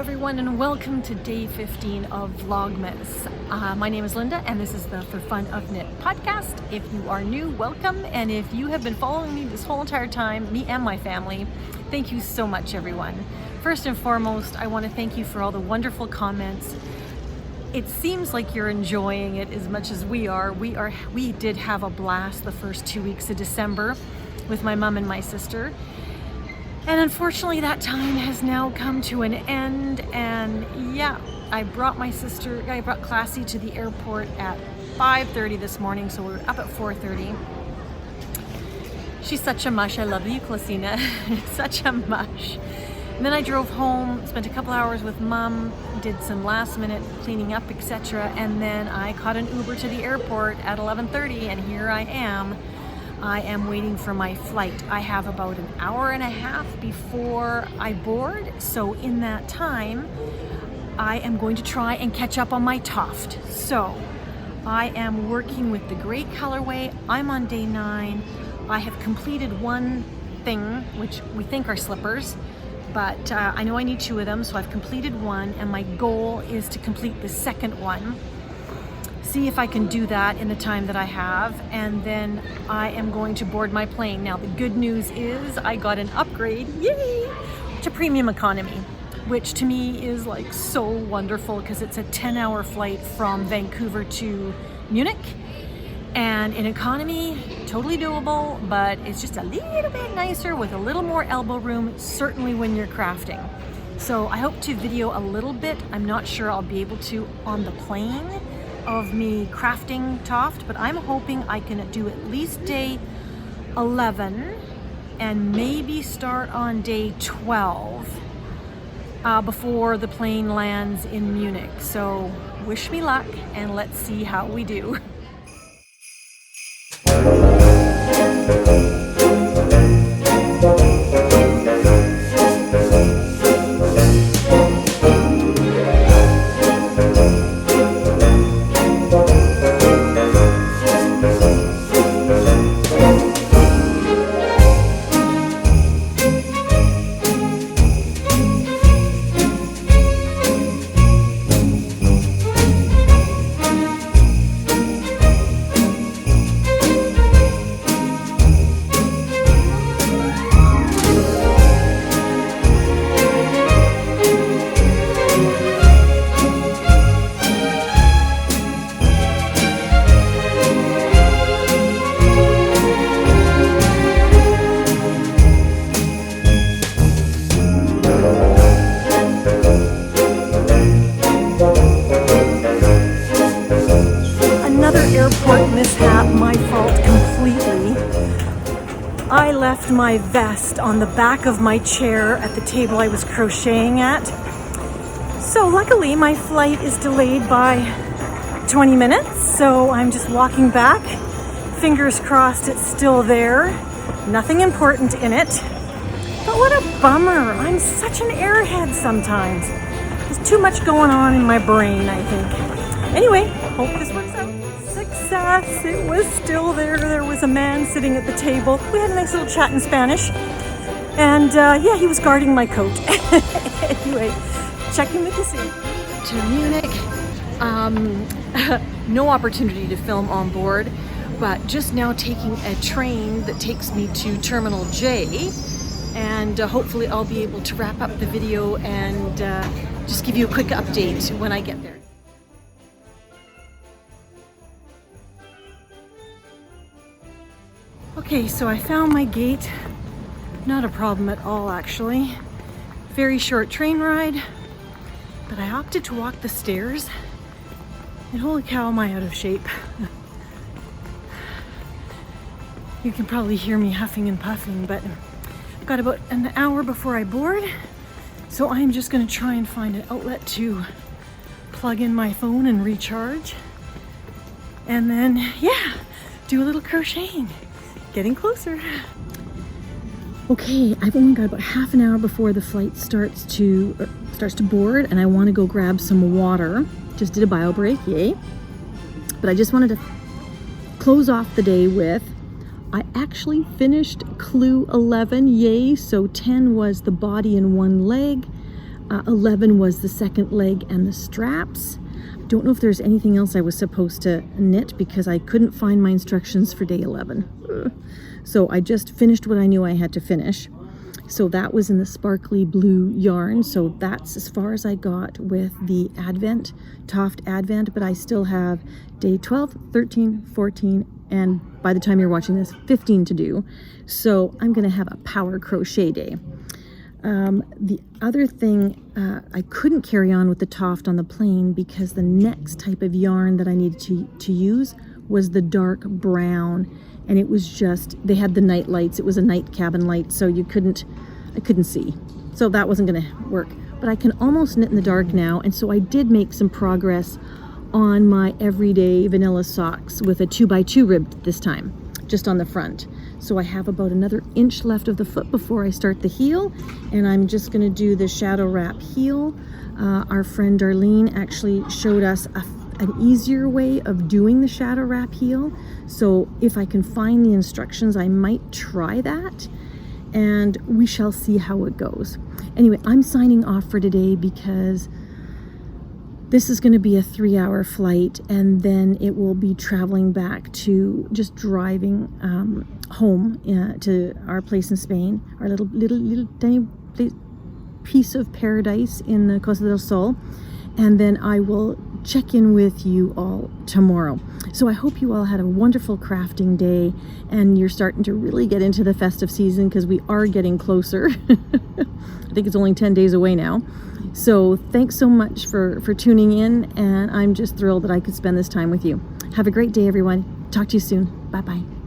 everyone, and welcome to day 15 of Vlogmas. My name is Linda and this is the For Fun of Knit podcast. If you are new, welcome, and if you have been following me this whole entire time, me and my family, thank you so much, everyone. First and foremost, I want to thank you for all the wonderful comments. It seems like you're enjoying it as much as we are. We did have a blast the first 2 weeks of December with my mom and my sister. And unfortunately that time has now come to an end, and yeah, I brought Classy to the airport at 5:30 this morning, so we were up at 4:30. She's such a mush. I love you, Classina. Such a mush. And then I drove home, spent a couple hours with Mom, did some last minute cleaning up, etc. And then I caught an Uber to the airport at 11:30, and here I am. I am waiting for my flight. I have about an hour and a half before I board, so in that time I am going to try and catch up on my Toft. So I am working with the gray colorway. I'm on day 9. I have completed one thing, which we think are slippers, but I know I need 2 of them, so I've completed one, and my goal is to complete the second one. See if I can do that in the time that I have, and then I am going to board my plane. Now the good news is I got an upgrade, yay, to premium economy, which to me is like so wonderful because it's a 10-hour flight from Vancouver to Munich, and in economy, totally doable, but it's just a little bit nicer with a little more elbow room, certainly when you're crafting. So I hope to video a little bit. I'm not sure I'll be able to on the plane of me crafting Toft, but I'm hoping I can do at least day 11 and maybe start on day 12 before the plane lands in Munich. So wish me luck, and let's see how we do. Airport mishap, my fault completely. I left my vest on the back of my chair at the table I was crocheting at. So luckily my flight is delayed by 20 minutes, so I'm just walking back. Fingers crossed it's still there. Nothing important in it. But what a bummer. I'm such an airhead sometimes. There's too much going on in my brain, I think. Anyway, hope this works out. Success! It was still there. There was a man sitting at the table. We had a nice little chat in Spanish. And yeah, he was guarding my coat. Anyway, checking with the scene. To Munich. No opportunity to film on board, but just now taking a train that takes me to Terminal J. And hopefully I'll be able to wrap up the video and just give you a quick update when I get there. Okay, so I found my gate. Not a problem at all, actually. Very short train ride, but I opted to walk the stairs. And holy cow, am I out of shape. You can probably hear me huffing and puffing, but I've got about an hour before I board. So I'm just gonna try and find an outlet to plug in my phone and recharge. And then, yeah, do a little crocheting. Getting closer. Okay, I've only got about half an hour before the flight starts to board, and I want to go grab some water. Just did a bio break, yay. But I just wanted to close off the day with, I actually finished clue 11, yay. So 10 was the body and one leg. 11 was the second leg and the straps. Don't know if there's anything else I was supposed to knit because I couldn't find my instructions for day 11. So I just finished what I knew I had to finish. So that was in the sparkly blue yarn. So that's as far as I got with the Advent, Toft Advent, but I still have day 12, 13, 14, and by the time you're watching this, 15 to do. So I'm gonna have a power crochet day. The other thing, I couldn't carry on with the Toft on the plane because the next type of yarn that I needed to use was the dark brown. And it was just, they had the night lights. It was a night cabin light, so I couldn't see. So that wasn't gonna work. But I can almost knit in the dark now, and so I did make some progress on my everyday vanilla socks with a 2x2 rib this time, just on the front. So I have about another inch left of the foot before I start the heel, and I'm just gonna do the shadow wrap heel. Our friend Darlene actually showed us an easier way of doing the shadow wrap heel. So if I can find the instructions, I might try that, and we shall see how it goes. Anyway, I'm signing off for today because this is going to be a 3-hour flight, and then it will be traveling back to just driving home to our place in Spain, our little tiny piece of paradise in the Costa del Sol. And then I will check in with you all tomorrow. So I hope you all had a wonderful crafting day and you're starting to really get into the festive season because we are getting closer. I think it's only 10 days away now. So thanks so much for tuning in, and I'm just thrilled that I could spend this time with you. Have a great day, everyone. Talk to you soon. Bye-bye.